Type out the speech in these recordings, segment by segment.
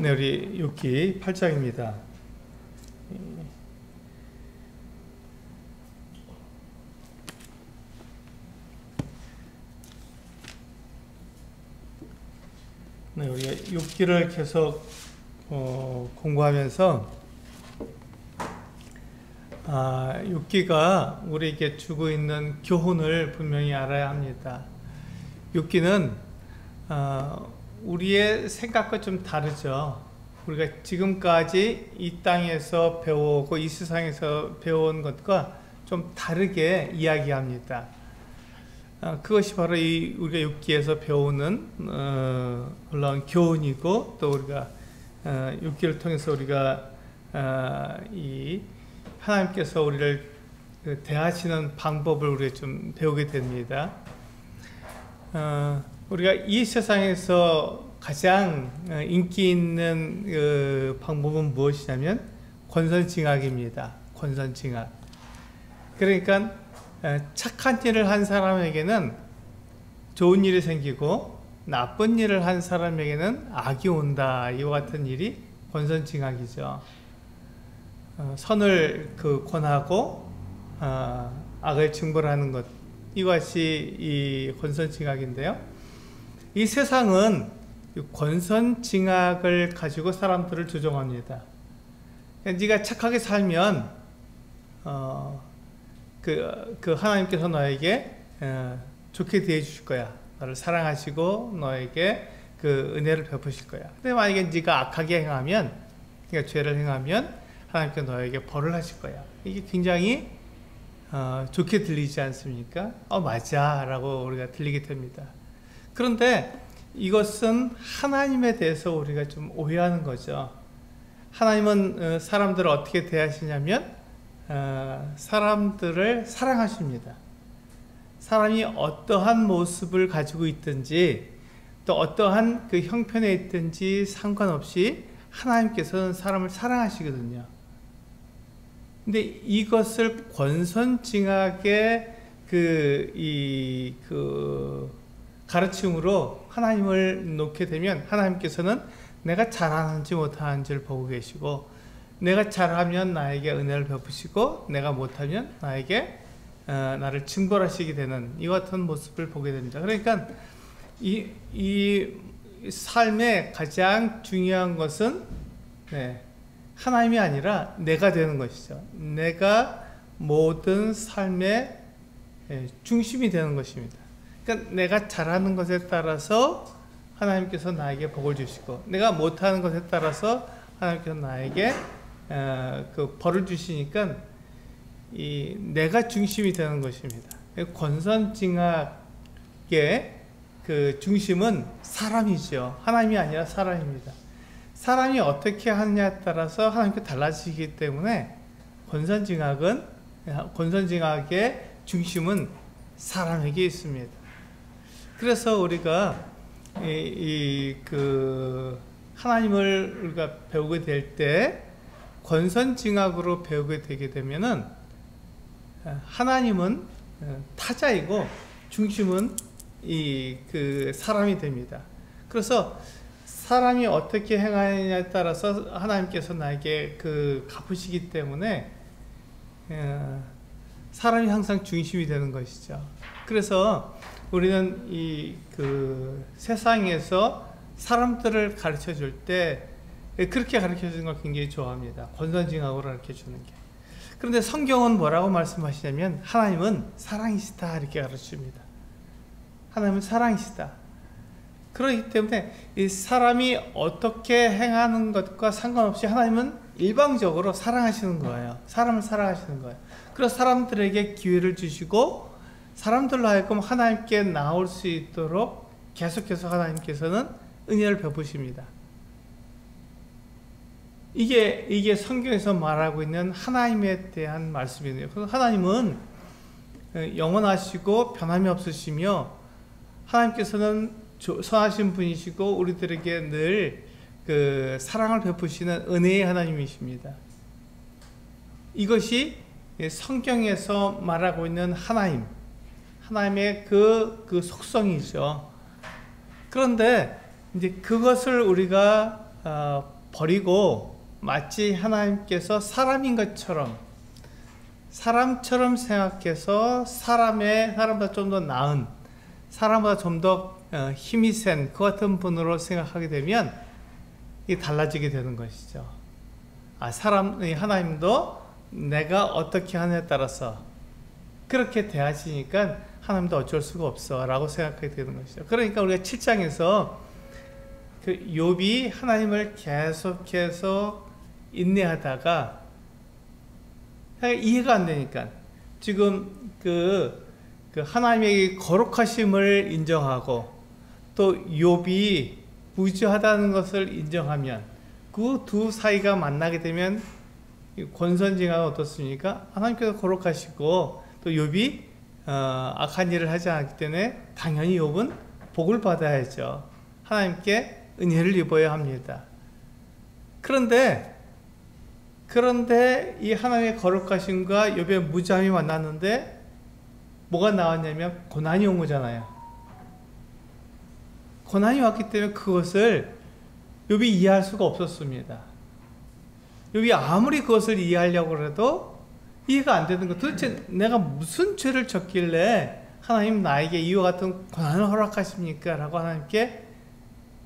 네, 우리 욥기 8장입니다. 네, 우리가 욥기를 계속 공부하면서 욥기가 우리에게 주고 있는 교훈을 분명히 알아야 합니다. 욥기는 우리의 생각과 좀 다르죠. 우리가 지금까지 이 땅에서 배워오고 이 세상에서 배워온 것과 좀 다르게 이야기합니다. 그것이 바로 우리가 욥기에서 배우는 놀라운 교훈이고, 또 우리가 욥기를 통해서 우리가 이 하나님께서 우리를 대하시는 방법을 우리가 좀 배우게 됩니다. 우리가 이 세상에서 가장 인기 있는 방법은 무엇이냐면 권선징악입니다. 권선징악. 그러니까 착한 일을 한 사람에게는 좋은 일이 생기고 나쁜 일을 한 사람에게는 악이 온다. 이와 같은 일이 권선징악이죠. 선을 권하고 악을 징벌하는 것, 이것이 이 권선징악인데요. 이 세상은 권선징악을 가지고 사람들을 조종합니다. 네가 착하게 살면 하나님께서 너에게 좋게 대해 주실 거야. 너를 사랑하시고 너에게 그 은혜를 베푸실 거야. 근데 만약에 네가 악하게 행하면, 네가 죄를 행하면 하나님께서 너에게 벌을 하실 거야. 이게 굉장히 좋게 들리지 않습니까? 맞아 라고 우리가 들리게 됩니다. 그런데 이것은 하나님에 대해서 우리가 좀 오해하는 거죠. 하나님은 사람들을 어떻게 대하시냐면 사람들을 사랑하십니다. 사람이 어떠한 모습을 가지고 있든지 또 어떠한 그 형편에 있든지 상관없이 하나님께서는 사람을 사랑하시거든요. 근데 이것을 권선징악의 가르침으로 하나님을 놓게 되면 하나님께서는 내가 잘하는지 못하는지를 보고 계시고, 내가 잘하면 나에게 은혜를 베푸시고 내가 못하면 나를 징벌하시게 되는 이 같은 모습을 보게 됩니다. 그러니까 이 삶의 가장 중요한 것은 하나님이 아니라 내가 되는 것이죠. 내가 모든 삶의 중심이 되는 것입니다. 그러니까 내가 잘하는 것에 따라서 하나님께서 나에게 복을 주시고, 내가 못하는 것에 따라서 하나님께서 나에게 그 벌을 주시니까 내가 중심이 되는 것입니다. 권선징악의 그 중심은 사람이죠. 하나님이 아니라 사람입니다. 사람이 어떻게 하느냐에 따라서 하나님께 달라지기 때문에 권선징악의 중심은 사람에게 있습니다. 그래서 우리가 하나님을 우리가 배우게 될 때 권선징악으로 배우게 되게 되면은 하나님은 타자이고 중심은 사람이 됩니다. 그래서 사람이 어떻게 행하느냐에 따라서 하나님께서 나에게 갚으시기 때문에 사람이 항상 중심이 되는 것이죠. 그래서 우리는 세상에서 사람들을 가르쳐 줄 때 그렇게 가르쳐 주는 걸 굉장히 좋아합니다. 권선징악으로 가르쳐 주는 게. 그런데 성경은 뭐라고 말씀하시냐면 하나님은 사랑이시다 이렇게 가르칩니다. 하나님은 사랑이시다. 그렇기 때문에 이 사람이 어떻게 행하는 것과 상관없이 하나님은 일방적으로 사랑하시는 거예요. 사람을 사랑하시는 거예요. 그래서 사람들에게 기회를 주시고 사람들로 하여금 하나님께 나올 수 있도록 계속해서 하나님께서는 은혜를 베푸십니다. 이게 성경에서 말하고 있는 하나님에 대한 말씀이네요. 그래서 하나님은 영원하시고 변함이 없으시며 하나님께서는 선하신 분이시고 우리들에게 늘 사랑을 베푸시는 은혜의 하나님이십니다. 이것이 성경에서 말하고 있는 하나님의 그 속성이죠. 그런데 이제 그것을 우리가 버리고 마치 하나님께서 사람인 것처럼 사람처럼 생각해서 사람보다 좀 더 나은, 사람보다 좀 더 힘이 센 그 같은 분으로 생각하게 되면 이게 달라지게 되는 것이죠. 하나님도 내가 어떻게 하느냐에 따라서 그렇게 대하시니까 하나님도 어쩔 수가 없어 라고 생각하게 되는 것이죠. 그러니까 우리가 7장에서 그 욥이 하나님을 계속해서 인내하다가 이해가 안 되니까 지금 그 하나님의 거룩하심을 인정하고 또 욥이 무죄하다는 것을 인정하면 그 두 사이가 만나게 되면 권선징악은 어떻습니까? 하나님께서 거룩하시고 또 욥이 악한 일을 하지 않기 때문에 당연히 욥은 복을 받아야죠. 하나님께 은혜를 입어야 합니다. 그런데 이 하나님의 거룩하심과 욥의 무죄함이 만났는데 뭐가 나왔냐면 고난이 온 거잖아요. 고난이 왔기 때문에 그것을 욥이 이해할 수가 없었습니다. 욥이 아무리 그것을 이해하려고 해도 이해가 안 되는 거. 도대체 내가 무슨 죄를 졌길래 하나님 나에게 이와 같은 고난을 허락하십니까? 라고 하나님께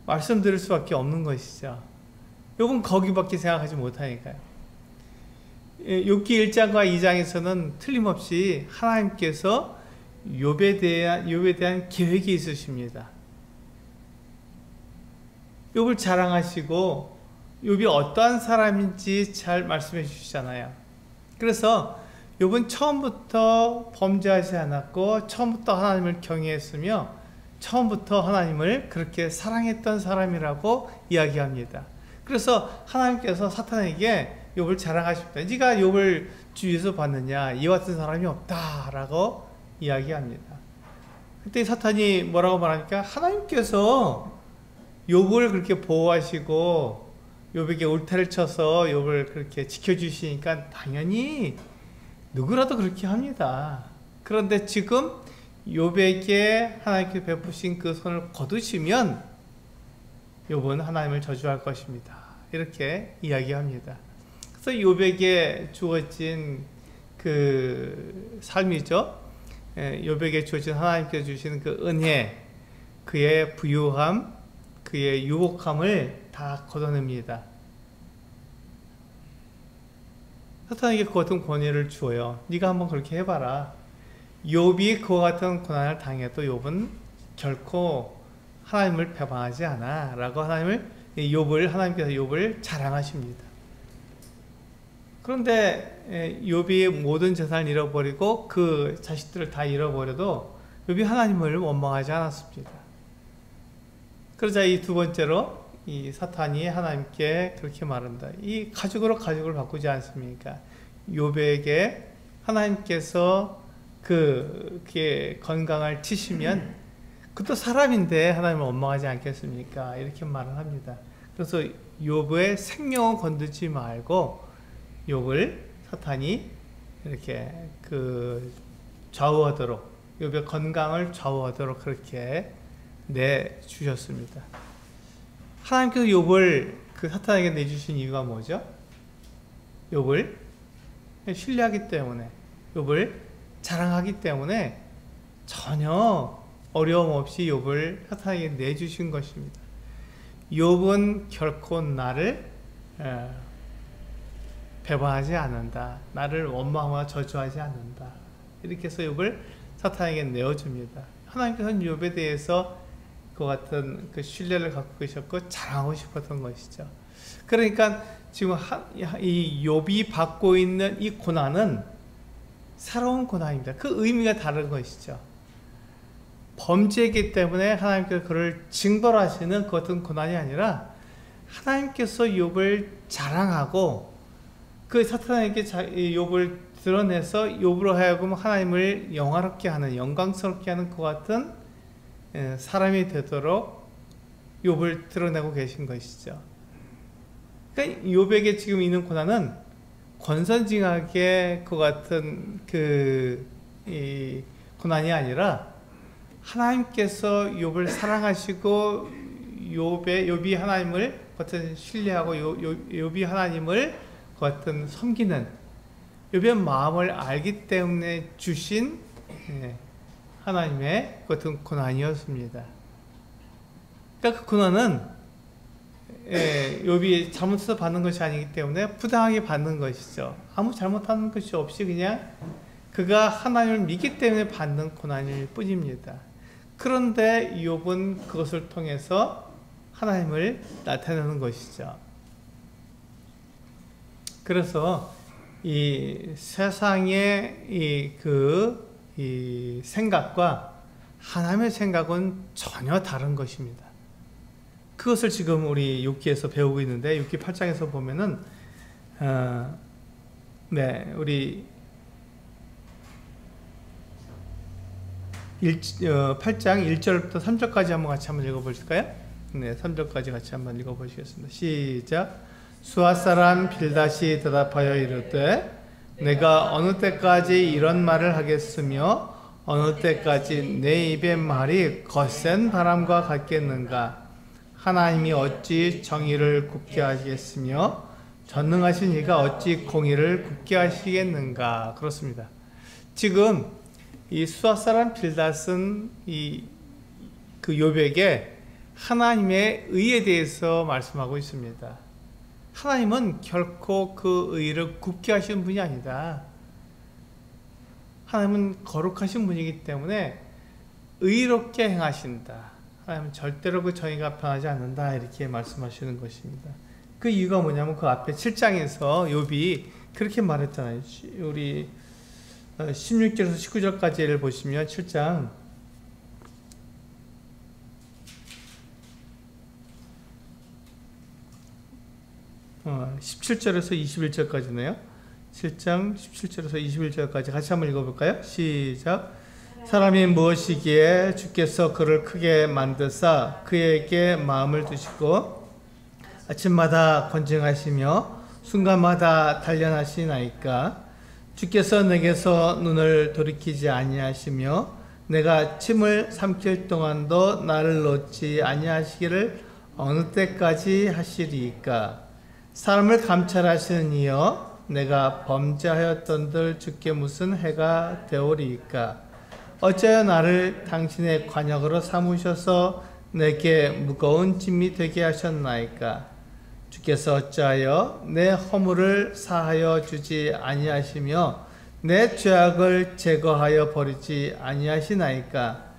말씀드릴 수밖에 없는 것이죠. 욥은 거기밖에 생각하지 못하니까요. 욥기 1장과 2장에서는 틀림없이 하나님께서 욥에 대한 계획이 있으십니다. 욥을 자랑하시고 욥이 어떠한 사람인지 잘 말씀해 주시잖아요. 그래서 욥은 처음부터 범죄하지 않았고 처음부터 하나님을 경외했으며 처음부터 하나님을 그렇게 사랑했던 사람이라고 이야기합니다. 그래서 하나님께서 사탄에게 욥을 자랑하십니다. 네가 욥을 주위에서 봤느냐? 이와 같은 사람이 없다라고 이야기합니다. 그때 사탄이 뭐라고 말합니까? 하나님께서 욥을 그렇게 보호하시고 욥에게 울타리를 쳐서 욥을 그렇게 지켜주시니까 당연히 누구라도 그렇게 합니다. 그런데 지금 욥에게 하나님께 베푸신 그 손을 거두시면 욥은 하나님을 저주할 것입니다. 이렇게 이야기합니다. 그래서 욥에게 주어진 그 삶이죠. 욥에게 주어진 하나님께서 주시는 그 은혜, 그의 부유함, 그의 유복함을 다 걷어냅니다. 사탄에게 그 같은 권위를 주어요. 네가 한번 그렇게 해봐라. 욥이 그와 같은 고난을 당해도 욥은 결코 하나님을 배반하지 않아 라고 하나님께서 욥을 자랑하십니다. 그런데 욥이 모든 재산을 잃어버리고 그 자식들을 다 잃어버려도 욥이 하나님을 원망하지 않았습니다. 그러자 이 두 번째로 이 사탄이 하나님께 그렇게 말합니다. 이 가죽으로 가죽을 바꾸지 않습니까? 욥에게 하나님께서 그의 건강을 치시면 그것도 사람인데 하나님을 원망하지 않겠습니까? 이렇게 말을 합니다. 그래서 욥의 생명을 건드지 말고 욥을 사탄이 이렇게 좌우하도록 욥의 건강을 좌우하도록 그렇게 내주셨습니다. 하나님께서 욥을 사탄에게 내주신 이유가 뭐죠? 욥을 신뢰하기 때문에, 욥을 자랑하기 때문에 전혀 어려움 없이 욥을 사탄에게 내주신 것입니다. 욥은 결코 나를 배반하지 않는다. 나를 원망하거나 저주하지 않는다. 이렇게 해서 욥을 사탄에게 내어줍니다. 하나님께서는 욥에 대해서 그 같은 그 신뢰를 갖고 계셨고 자랑하고 싶었던 것이죠. 그러니까 지금 이 욥이 받고 있는 이 고난은 새로운 고난입니다. 그 의미가 다른 것이죠. 범죄이기 때문에 하나님께서 그를 징벌하시는 그 같은 고난이 아니라 하나님께서 욥을 자랑하고 그 사탄에게 욥을 드러내서 욥으로 하여금 하나님을 영화롭게 하는, 영광스럽게 하는 그 같은 사람이 되도록 욥을 드러내고 계신 것이죠. 그러니까 욥에게 지금 있는 고난은 권선징악의 그 같은 이 고난이 아니라 하나님께서 욥을 사랑하시고 욥이 하나님을 어떤 신뢰하고 욥이 하나님을 어떤 섬기는 욥의 마음을 알기 때문에 주신 하나님의 어떤 고난이었습니다. 그러니까 그 고난은 욥이 잘못해서 받는 것이 아니기 때문에 부당하게 받는 것이죠. 아무 잘못하는 것이 없이 그냥 그가 하나님을 믿기 때문에 받는 고난일 뿐입니다. 그런데 욥은 그것을 통해서 하나님을 나타내는 것이죠. 그래서 이 세상의 이 생각과 하나님의 생각은 전혀 다른 것입니다. 그것을 지금 우리 욥기에서 배우고 있는데, 욥기 8장에서 보면은 우리 8장 1절부터 3절까지 한번 읽어보실까요? 네, 3절까지 같이 한번 읽어보시겠습니다. 시작. 수아 사람 빌닷이 대답하여 이르되 내가 어느 때까지 이런 말을 하겠으며 어느 때까지 내 입의 말이 거센 바람과 같겠는가? 하나님이 어찌 정의를 굽게 하시겠으며 전능하신 이가 어찌 공의를 굽게 하시겠는가? 그렇습니다. 지금 이 수아 사람 빌닷은 그 욥에게 하나님의 의에 대해서 말씀하고 있습니다. 하나님은 결코 그 의를 굽게 하시는 분이 아니다. 하나님은 거룩하신 분이기 때문에 의롭게 행하신다. 하나님은 절대로 그 정의가 변하지 않는다. 이렇게 말씀하시는 것입니다. 그 이유가 뭐냐면 그 앞에 7장에서 욥이 그렇게 말했잖아요. 우리 16절에서 19절까지를 보시면 7장 17절에서 21절까지네요. 7장 17절에서 21절까지 같이 한번 읽어볼까요? 시작. 사람이 무엇이기에 주께서 그를 크게 만드사 그에게 마음을 두시고 아침마다 권징하시며 순간마다 단련하시나이까? 주께서 내게서 눈을 돌이키지 아니하시며 내가 침을 삼킬 동안도 나를 놓지 아니하시기를 어느 때까지 하시리이까? 사람을 감찰하시는 이여 내가 범죄하였던들 주께 무슨 해가 되오리이까? 어찌하여 나를 당신의 관역으로 삼으셔서 내게 무거운 짐이 되게 하셨나이까? 주께서 어찌하여 내 허물을 사하여 주지 아니하시며 내 죄악을 제거하여 버리지 아니하시나이까?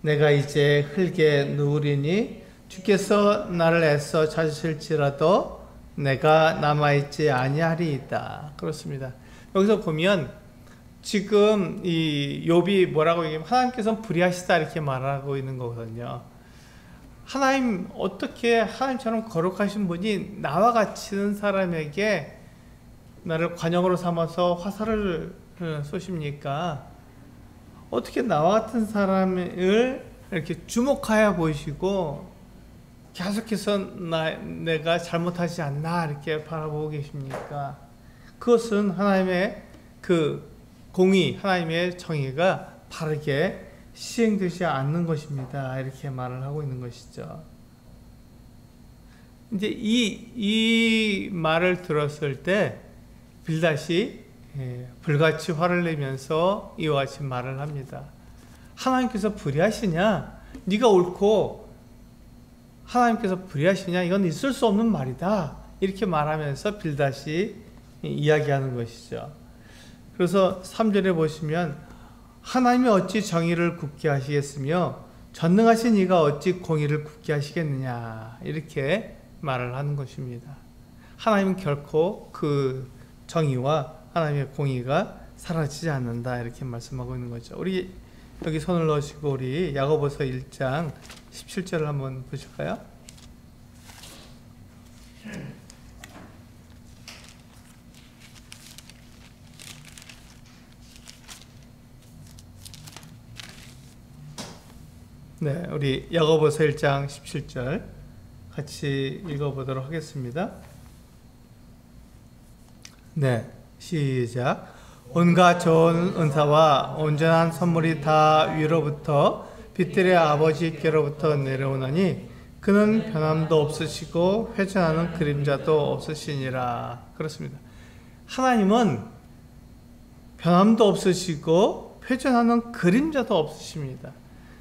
내가 이제 흙에 누우리니 주께서 나를 애써 찾으실지라도 내가 남아있지 아니하리이다. 그렇습니다. 여기서 보면 지금 이 욥이 뭐라고 얘기하면 하나님께서는 불의하시다 이렇게 말하고 있는 거거든요. 하나님 어떻게 하나님처럼 거룩하신 분이 나와 같은 사람에게 나를 관역으로 삼아서 화살을 쏘십니까? 어떻게 나와 같은 사람을 이렇게 주목하여 보시고 계속해서 내가 잘못하지 않나 이렇게 바라보고 계십니까? 그것은 하나님의 그 공의, 하나님의 정의가 바르게 시행되지 않는 것입니다. 이렇게 말을 하고 있는 것이죠. 이제 이 말을 들었을 때 빌닷이 불같이 화를 내면서 이와 같이 말을 합니다. 하나님께서 불의하시냐? 네가 옳고 하나님께서 불의하시냐? 이건 있을 수 없는 말이다. 이렇게 말하면서 빌닷이 이야기하는 것이죠. 그래서 3절에 보시면 하나님이 어찌 정의를 굽게 하시겠으며 전능하신 이가 어찌 공의를 굽게 하시겠느냐 이렇게 말을 하는 것입니다. 하나님은 결코 그 정의와 하나님의 공의가 사라지지 않는다 이렇게 말씀하고 있는 거죠. 우리 여기 손을 넣으시고 우리 야고보서 1장 17절을 한번 보실까요? 네, 우리 야고보서 1장 17절 같이 읽어보도록 하겠습니다. 네, 시작. 온갖 좋은 은사와 온전한 선물이 다 위로부터 빛들의 아버지께로부터 내려오나니 그는 변함도 없으시고 회전하는 그림자도 없으시니라. 그렇습니다. 하나님은 변함도 없으시고 회전하는 그림자도 없으십니다.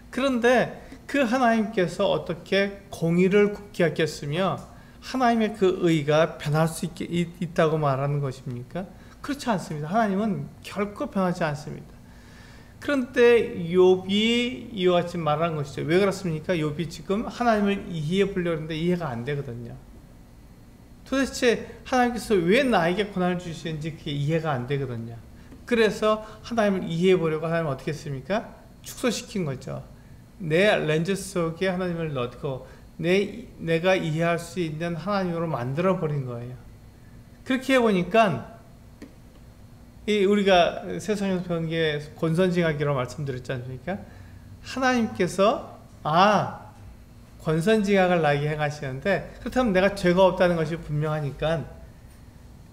그런데 그 하나님께서 어떻게 공의를 굳게 하겠으며 하나님의 그 의가 변할 수 있다고 말하는 것입니까? 그렇지 않습니다. 하나님은 결코 변하지 않습니다. 그런데 욥이 이와 같이 말하는 것이죠. 왜 그렇습니까? 욥이 지금 하나님을 이해해 보려고 하는데 이해가 안 되거든요. 도대체 하나님께서 왜 나에게 고난을 주시는지 그게 이해가 안 되거든요. 그래서 하나님을 이해해 보려고 하나님은 어떻게 했습니까? 축소시킨 거죠. 내 렌즈 속에 하나님을 넣고 내가 이해할 수 있는 하나님으로 만들어 버린 거예요. 그렇게 해보니까 우리가 세상에서 배운 게 권선징악이라고 말씀드렸지 않습니까? 하나님께서 권선징악을 나에게 행하시는데 그렇다면 내가 죄가 없다는 것이 분명하니까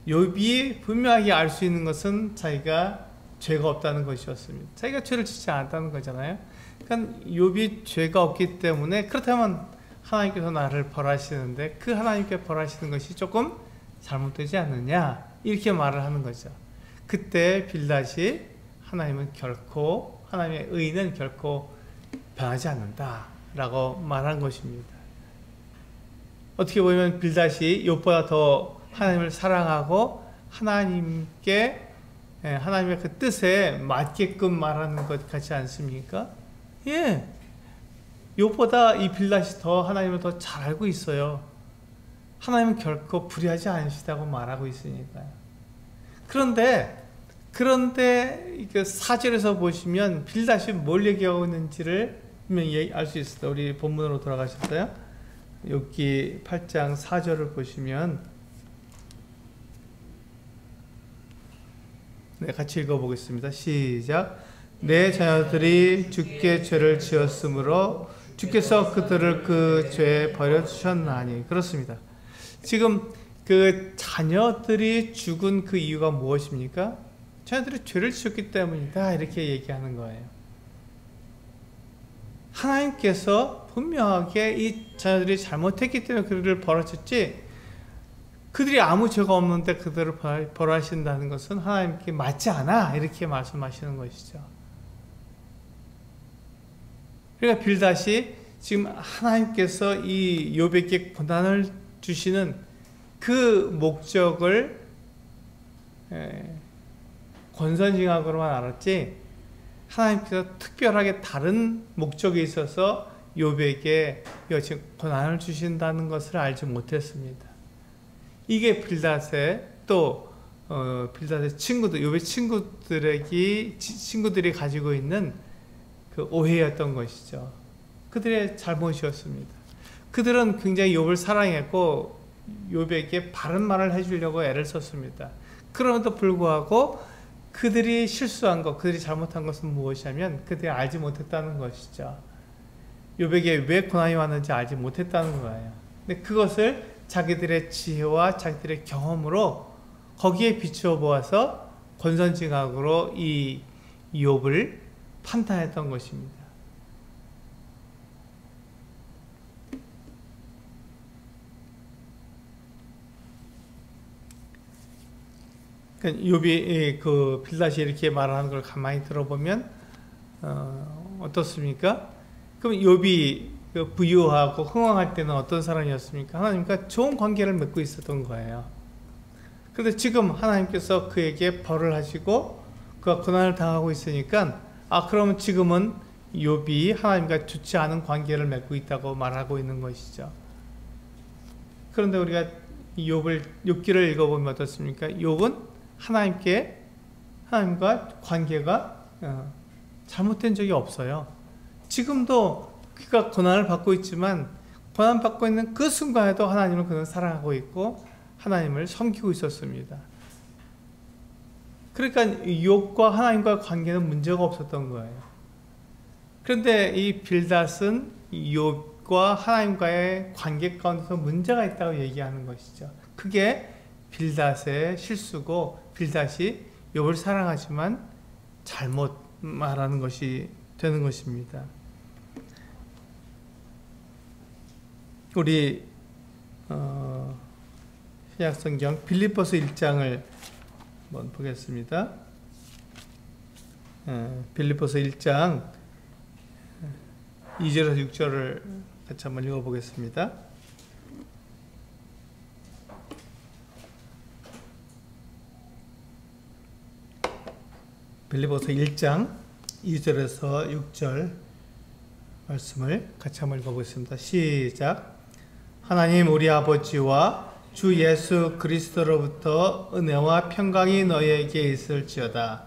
욥이 분명하게 알 수 있는 것은 자기가 죄가 없다는 것이었습니다. 자기가 죄를 짓지 않았다는 거잖아요. 그러니까 욥이 죄가 없기 때문에 그렇다면 하나님께서 나를 벌하시는데 그 하나님께 벌하시는 것이 조금 잘못되지 않느냐 이렇게 말을 하는 거죠. 그때 빌닷이 하나님의 의는 결코 변하지 않는다 라고 말한 것입니다. 어떻게 보면 빌닷이 욥보다 더 하나님을 사랑하고 하나님의 그 뜻에 맞게끔 말하는 것 같지 않습니까? 예, 욥보다 이 빌닷이 더 하나님을 더 잘 알고 있어요. 하나님은 결코 불의하지 않으시다고 말하고 있으니까요. 그런데 그 4절에서 보시면 빌닷이 뭘 얘기하고 있는지를 분명히 알 수 있습니다. 우리 본문으로 돌아가셨어요? 욥기 8장 4절을 보시면 같이 읽어보겠습니다. 시작. 내 자녀들이 주께 죄를 지었으므로 주께서 그들을 그 죄에 버려주셨나니. 그렇습니다. 지금 그 자녀들이 죽은 그 이유가 무엇입니까? 자녀들이 죄를 지었기 때문이다 이렇게 얘기하는 거예요. 하나님께서 분명하게 이 자녀들이 잘못했기 때문에 그들을 벌하셨지 그들이 아무 죄가 없는데 그들을 벌하신다는 것은 하나님께 맞지 않아 이렇게 말씀하시는 것이죠. 그러니까 빌닷이 지금 하나님께서 이 욥에게 고난을 주시는 그 목적을 권선징악으로만 알았지 하나님께서 특별하게 다른 목적에 있어서 욥에게 지금 고난을 주신다는 것을 알지 못했습니다. 이게 빌닷의 빌닷의 친구들, 욥의 친구들이 가지고 있는 그 오해였던 것이죠. 그들의 잘못이었습니다. 그들은 굉장히 욥을 사랑했고 욥에게 바른 말을 해주려고 애를 썼습니다. 그럼에도 불구하고 그들이 실수한 것, 그들이 잘못한 것은 무엇이냐면 그들이 알지 못했다는 것이죠. 욥에게 왜 고난이 왔는지 알지 못했다는 거예요. 근데 그것을 자기들의 지혜와 자기들의 경험으로 거기에 비추어 보아서 권선징악으로 이 욥을 판단했던 것입니다. 그러니까 욥이 그 빌닷이 이렇게 말하는 걸 가만히 들어보면 어떻습니까? 그럼 욥이 부유하고 흥왕할 때는 어떤 사람이었습니까? 하나님과 좋은 관계를 맺고 있었던 거예요. 그런데 지금 하나님께서 그에게 벌을 하시고 그가 고난을 당하고 있으니까 그러면 지금은 욥이 하나님과 좋지 않은 관계를 맺고 있다고 말하고 있는 것이죠. 그런데 우리가 욥기를 읽어보면 어떻습니까? 욥은 하나님과 관계가 잘못된 적이 없어요. 지금도 그가 고난을 받고 있지만 고난받고 있는 그 순간에도 하나님을 그는 사랑하고 있고 하나님을 섬기고 있었습니다. 그러니까 욥과 하나님과 관계는 문제가 없었던 거예요. 그런데 이 빌닷은 욥과 하나님과의 관계 가운데서 문제가 있다고 얘기하는 것이죠. 그게 빌닷의 실수고 빌닷이 욥을 사랑하지만 잘못 말하는 것이 되는 것입니다. 우리 신약성경 빌립보서 1장을 한번 보겠습니다. 빌립보서 1장 2절에서 6절을 같이 한번 읽어보겠습니다. 빌립보서 1장 2절에서 6절 말씀을 같이 한번 읽어보겠습니다. 시작. 하나님 우리 아버지와 주 예수 그리스도로부터 은혜와 평강이 너희에게 있을지어다.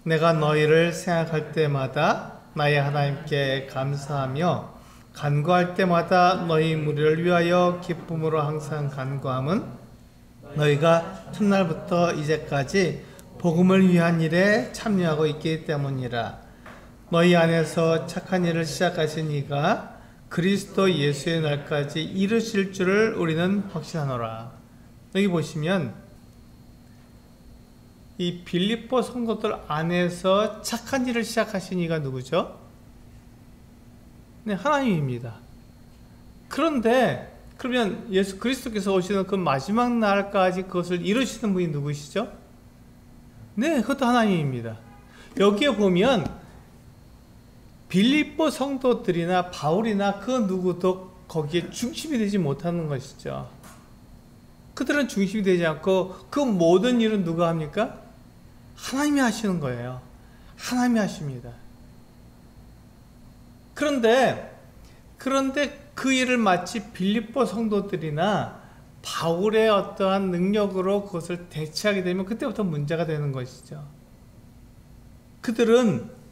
내가 너희를 생각할 때마다 나의 하나님께 감사하며 간구할 때마다 너희 무리를 위하여 기쁨으로 항상 간구함은 너희가 첫날부터 이제까지 복음을 위한 일에 참여하고 있기 때문이라. 너희 안에서 착한 일을 시작하신 이가 그리스도 예수의 날까지 이루실 줄을 우리는 확신하노라. 여기 보시면 이 빌립보 성도들 안에서 착한 일을 시작하신 이가 누구죠? 네, 하나님입니다. 그런데 그러면 예수 그리스도께서 오시는 그 마지막 날까지 그것을 이루시는 분이 누구시죠? 네, 그것도 하나님입니다. 여기에 보면 빌립보 성도들이나 바울이나 그 누구도 거기에 중심이 되지 못하는 것이죠. 그들은 중심이 되지 않고 그 모든 일은 누가 합니까? 하나님이 하시는 거예요. 하나님이 하십니다. 그런데 그 일을 마치 빌립보 성도들이나 바울의 어떠한 능력으로 그것을 대체하게 되면 그때부터 문제가 되는 것이죠. 그들은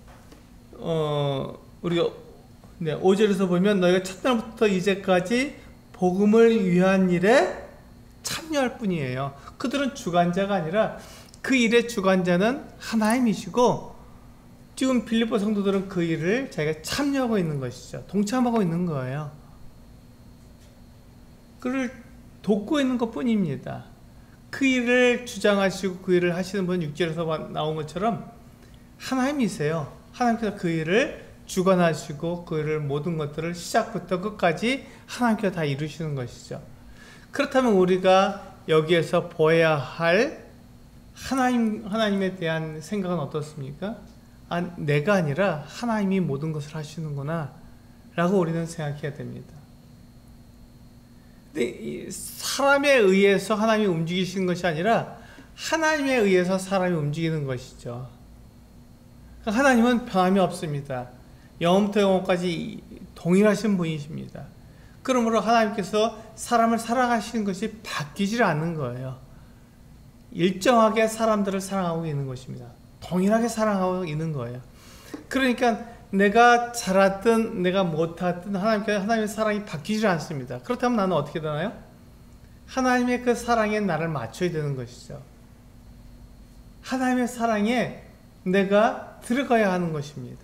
우리가 5절에서 보면 너희가 첫날부터 이제까지 복음을 위한 일에 참여할 뿐이에요. 그들은 주관자가 아니라 그 일의 주관자는 하나님이시고 지금 빌립보 성도들은 그 일을 자기가 참여하고 있는 것이죠. 동참하고 있는 거예요. 그를 돕고 있는 것 뿐입니다. 그 일을 주장하시고 그 일을 하시는 분 6절에서 나온 것처럼 하나님이세요. 하나님께서 그 일을 주관하시고 그 일을 모든 것들을 시작부터 끝까지 하나님께서 다 이루시는 것이죠. 그렇다면 우리가 여기에서 보아야 할 하나님에 대한 생각은 어떻습니까? 내가 아니라 하나님이 모든 것을 하시는구나 라고 우리는 생각해야 됩니다. 근데 사람에 의해서 하나님이 움직이시는 것이 아니라 하나님에 의해서 사람이 움직이는 것이죠. 하나님은 변함이 없습니다. 영원부터 영원까지 동일하신 분이십니다. 그러므로 하나님께서 사람을 사랑하시는 것이 바뀌질 않는 거예요. 일정하게 사람들을 사랑하고 있는 것입니다. 동일하게 사랑하고 있는 거예요. 그러니까 내가 잘하든 내가 못하든 하나님의 사랑이 바뀌질 않습니다. 그렇다면 나는 어떻게 되나요? 하나님의 그 사랑에 나를 맞춰야 되는 것이죠. 하나님의 사랑에 내가 들어가야 하는 것입니다.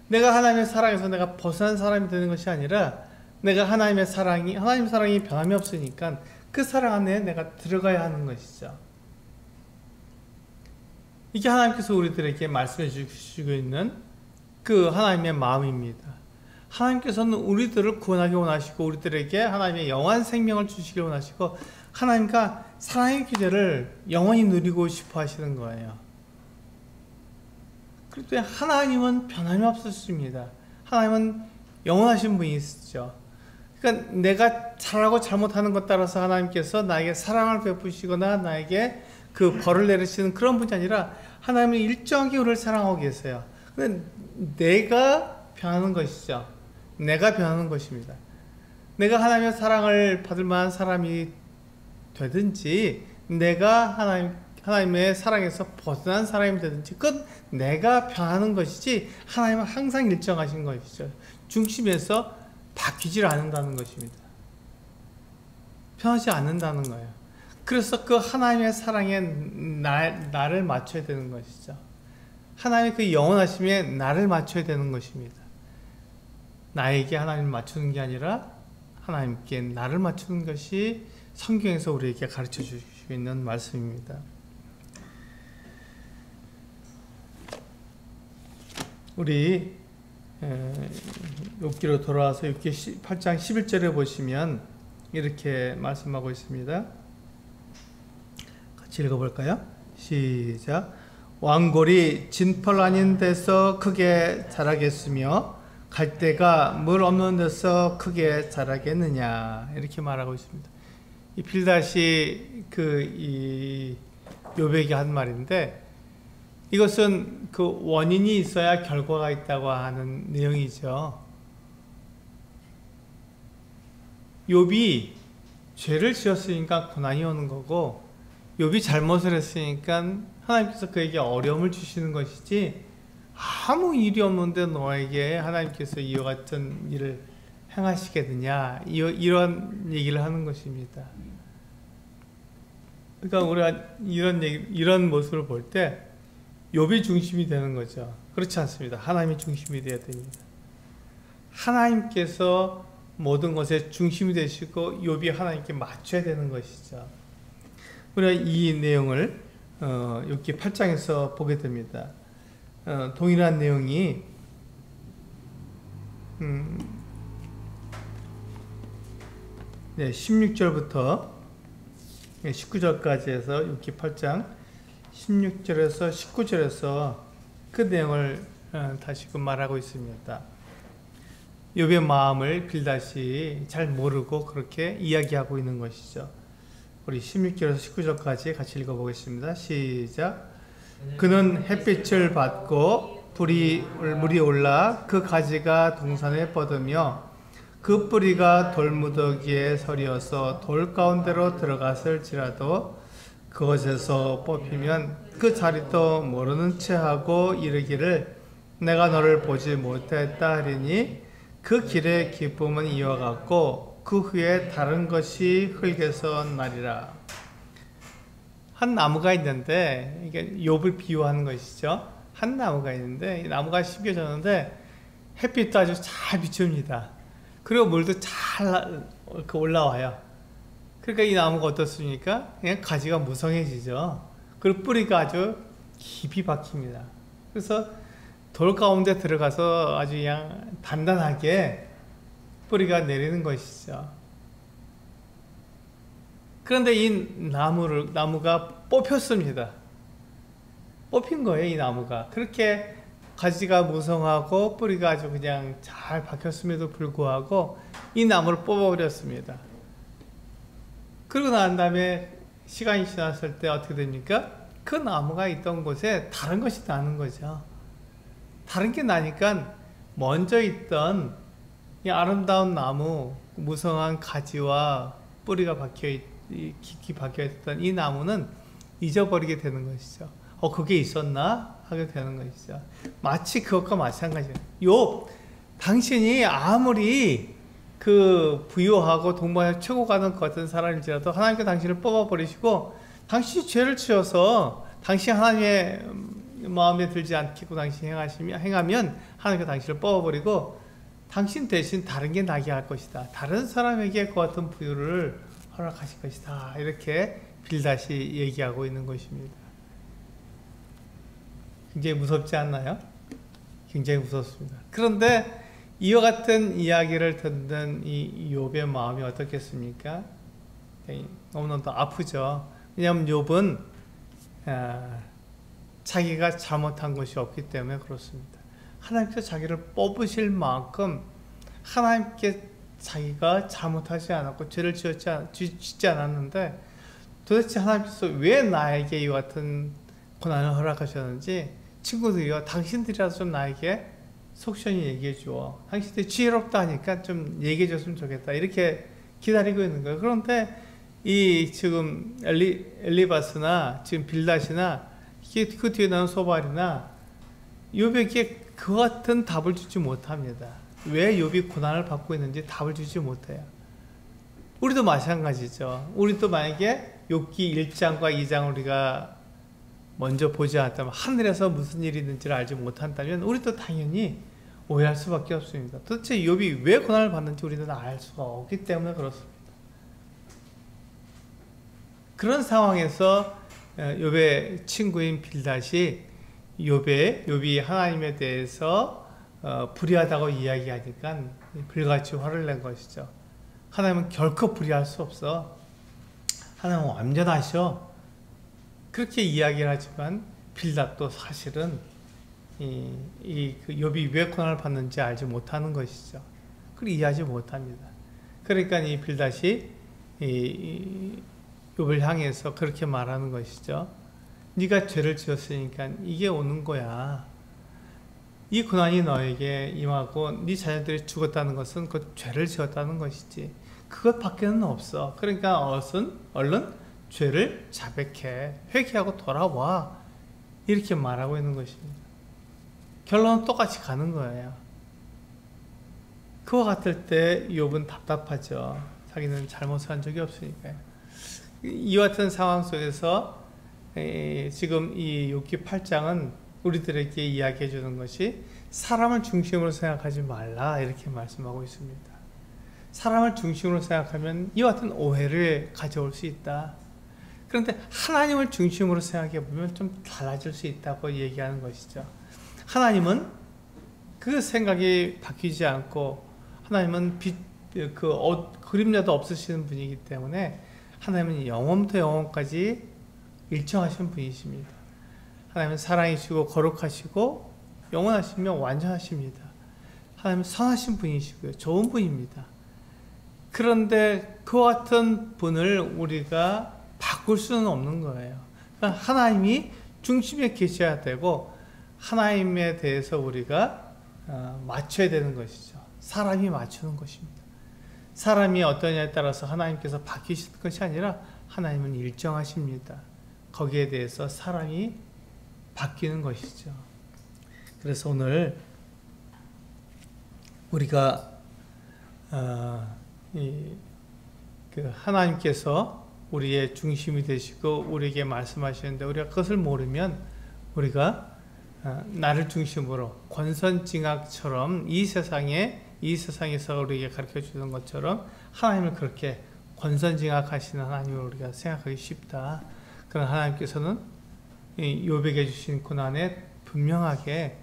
내가 하나님의 사랑에서 내가 벗어난 사람이 되는 것이 아니라 내가 하나님의 사랑이 변함이 없으니까 그 사랑 안에 내가 들어가야 하는 것이죠. 이게 하나님께서 우리들에게 말씀해 주시고 있는 그 하나님의 마음입니다. 하나님께서는 우리들을 구원하기 원하시고 우리들에게 하나님의 영원한 생명을 주시기 원하시고 하나님과 사랑의 기제를 영원히 누리고 싶어 하시는 거예요. 그런데 하나님은 변함이 없으십니다. 하나님은 영원하신 분이시죠. 그러니까 내가 잘하고 잘못하는 것 따라서 하나님께서 나에게 사랑을 베푸시거나 나에게 그 벌을 내리시는 그런 분이 아니라 하나님은 일정하게 우리를 사랑하고 계세요. 근데 내가 변하는 것이죠. 내가 변하는 것입니다. 내가 하나님의 사랑을 받을 만한 사람이 되든지 내가 하나님의 사랑에서 벗어난 사람이 되든지 그건 내가 변하는 것이지 하나님은 항상 일정하신 것이죠. 중심에서 바뀌질 않는다는 것입니다. 변하지 않는다는 거예요. 그래서 그 하나님의 사랑에 나를 맞춰야 되는 것이죠. 하나님의 그 영원하심에 나를 맞춰야 되는 것입니다. 나에게 하나님을 맞추는 게 아니라 하나님께 나를 맞추는 것이 성경에서 우리에게 가르쳐 주시고 있는 말씀입니다. 우리 욥기로 돌아와서 욥기 8장 11절에 보시면 이렇게 말씀하고 있습니다. 같이 읽어볼까요? 시작. 왕골이 진펄 아닌 데서 크게 자라겠으며 갈대가 물 없는 데서 크게 자라겠느냐, 이렇게 말하고 있습니다. 이 빌닷이 이 욥에게 한 말인데, 이것은 그 원인이 있어야 결과가 있다고 하는 내용이죠. 욥이 죄를 지었으니까 고난이 오는 거고, 욥이 잘못을 했으니까 하나님께서 그에게 어려움을 주시는 것이지, 아무 일이 없는데 너에게 하나님께서 이와 같은 일을 행하시겠느냐, 이런 얘기를 하는 것입니다. 그러니까 우리가 이런 모습을 볼 때 욥이 중심이 되는 거죠. 그렇지 않습니다. 하나님이 중심이 되어야 됩니다. 하나님께서 모든 것의 중심이 되시고 욥이 하나님께 맞춰야 되는 것이죠. 우리가 이 내용을 욥기 8장에서 보게 됩니다. 동일한 내용이 16절부터 19절까지 해서 욥기 8장 16절에서 19절에서 그 내용을 다시금 말하고 있습니다. 욥의 마음을 빌닷이 잘 모르고 그렇게 이야기하고 있는 것이죠. 우리 16절에서 19절까지 같이 읽어보겠습니다. 시작. 그는 햇빛을 받고 물이 올라 그 가지가 동산에 뻗으며 그 뿌리가 돌무더기에 서리어서 돌 가운데로 들어갔을지라도 그것에서 뽑히면 그 자리도 모르는 채 하고 이르기를 내가 너를 보지 못했다 하리니 그 길의 기쁨은 이와 같고 그 후에 다른 것이 흙에서 나리라. 한 나무가 있는데, 이게 욥을 비유하는 것이죠. 한 나무가 있는데 이 나무가 심겨졌는데 햇빛도 아주 잘 비춥니다. 그리고 물도 잘 올라와요. 그러니까 이 나무가 어떻습니까? 그냥 가지가 무성해지죠. 그리고 뿌리가 아주 깊이 박힙니다. 그래서 돌 가운데 들어가서 아주 그냥 단단하게 뿌리가 내리는 것이죠. 그런데 이 나무가 뽑혔습니다. 뽑힌 거예요, 이 나무가. 그렇게 가지가 무성하고 뿌리가 아주 그냥 잘 박혔음에도 불구하고 이 나무를 뽑아버렸습니다. 그러고 난 다음에 시간이 지났을 때 어떻게 됩니까? 그 나무가 있던 곳에 다른 것이 나는 거죠. 다른 게 나니까 먼저 있던 이 아름다운 나무, 무성한 가지와 뿌리가 깊이 박혀있던 이 나무는 잊어버리게 되는 것이죠. 그게 있었나? 하게 되는 것이죠. 마치 그것과 마찬가지예요. 욥, 당신이 아무리 부유하고 동방에 최고 가는 것 같은 사람일지라도 하나님께 당신을 뽑아버리시고 당신이 죄를 지어서 당신 하나님의 마음에 들지 않겠고 당신이 행하면 하나님께 당신을 뽑아버리고 당신 대신 다른 게 나게 할 것이다. 다른 사람에게 그 같은 부유를 허락하실 것이다. 이렇게 빌닷이 얘기하고 있는 것입니다. 굉장히 무섭지 않나요? 굉장히 무섭습니다. 그런데 이와 같은 이야기를 듣는 이 욥의 마음이 어떻겠습니까? 너무너무 아프죠. 왜냐하면 욥은 자기가 잘못한 것이 없기 때문에 그렇습니다. 하나님께서 자기를 뽑으실 만큼 하나님께 자기가 잘못하지 않았고 죄를 짓지 않았는데 도대체 하나님께서 왜 나에게 이와 같은 고난을 허락하셨는지 친구들이요, 당신들이라도 좀 나에게 속 시원히 얘기해 줘. 당신들이 지혜롭다 하니까 좀 얘기해 줬으면 좋겠다. 이렇게 기다리고 있는 거예요. 그런데 지금 엘리바스나 지금 빌닷이나 그 뒤에 나온 소발이나 욥에게 그 같은 답을 주지 못합니다. 왜 욥이 고난을 받고 있는지 답을 주지 못해요. 우리도 마찬가지죠. 우리도 만약에 욥기 1장과 2장을 우리가 먼저 보지 않았다면, 하늘에서 무슨 일이 있는지를 알지 못한다면 우리도 당연히 오해할 수밖에 없습니다. 도대체 욥이 왜 고난을 받는지 우리는 알 수가 없기 때문에 그렇습니다. 그런 상황에서 욥의 친구인 빌닷이 욥이 하나님에 대해서 불의하다고 이야기하니까 불같이 화를 낸 것이죠. 하나님은 결코 불의할 수 없어. 하나님은 완전하셔. 그렇게 이야기를 하지만 빌닷도 사실은 그 욥이 왜 고난을 받는지 알지 못하는 것이죠. 그걸 이해하지 못합니다. 그러니까 이 빌닷이 욥을 향해서 그렇게 말하는 것이죠. 네가 죄를 지었으니까 이게 오는 거야. 이 고난이 너에게 임하고 네 자녀들이 죽었다는 것은 그 죄를 지었다는 것이지 그것밖에는 없어. 그러니까 얼른 죄를 자백해 회개하고 돌아와 이렇게 말하고 있는 것입니다. 결론은 똑같이 가는 거예요. 그와 같을 때 욥은 답답하죠. 자기는 잘못을 한 적이 없으니까요. 이와 같은 상황 속에서 지금 이 욥기 8장은 우리들에게 이야기해 주는 것이 사람을 중심으로 생각하지 말라 이렇게 말씀하고 있습니다. 사람을 중심으로 생각하면 이와 같은 오해를 가져올 수 있다. 그런데 하나님을 중심으로 생각해 보면 좀 달라질 수 있다고 얘기하는 것이죠. 하나님은 그 생각이 바뀌지 않고 하나님은 그림자도 없으시는 분이기 때문에 하나님은 영원부터 영원까지 일정하신 분이십니다. 하나님은 사랑이시고 거룩하시고 영원하시며 완전하십니다. 하나님은 선하신 분이시고요. 좋은 분입니다. 그런데 그와 같은 분을 우리가 바꿀 수는 없는 거예요. 그러니까 하나님이 중심에 계셔야 되고 하나님에 대해서 우리가 맞춰야 되는 것이죠. 사람이 맞추는 것입니다. 사람이 어떠냐에 따라서 하나님께서 바뀌시는 것이 아니라 하나님은 일정하십니다. 거기에 대해서 사람이 바뀌는 것이죠. 그래서 오늘 우리가 하나님께서 우리의 중심이 되시고 우리에게 말씀하시는데 우리가 그것을 모르면 우리가 나를 중심으로 권선징악처럼 이 세상에서 우리에게 가르쳐 주는 것처럼 하나님을 그렇게 권선징악하시는 하나님을 우리가 생각하기 쉽다. 그러나 하나님께서는 욥에게 주신 고난에 분명하게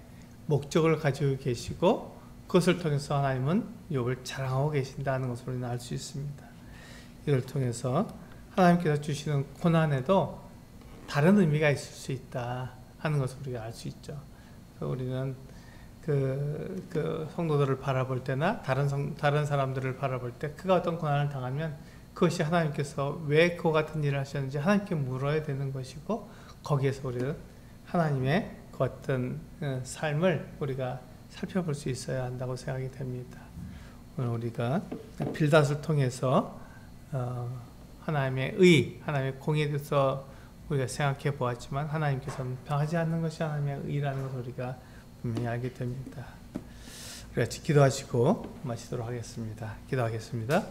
목적을 가지고 계시고 그것을 통해서 하나님은 욥을 자랑하고 계신다는 것을 우리는 알 수 있습니다. 이걸 통해서 하나님께서 주시는 고난에도 다른 의미가 있을 수 있다 하는 것을 우리가 알 수 있죠. 우리는 그 성도들을 바라볼 때나 다른 사람들을 바라볼 때 그가 어떤 고난을 당하면 그것이 하나님께서 왜 그와 같은 일을 하셨는지 하나님께 물어야 되는 것이고 거기에서 우리는 하나님의 그 어떤 삶을 우리가 살펴볼 수 있어야 한다고 생각이 됩니다. 오늘 우리가 빌닷을 통해서 하나님의 의, 하나님의 공의에 대해서 우리가 생각해 보았지만 하나님께서는 변하지 않는 것이 하나님의 의라는 것을 우리가 분명히 알게 됩니다. 우리 같이 기도하시고 마치도록 하겠습니다. 기도하겠습니다.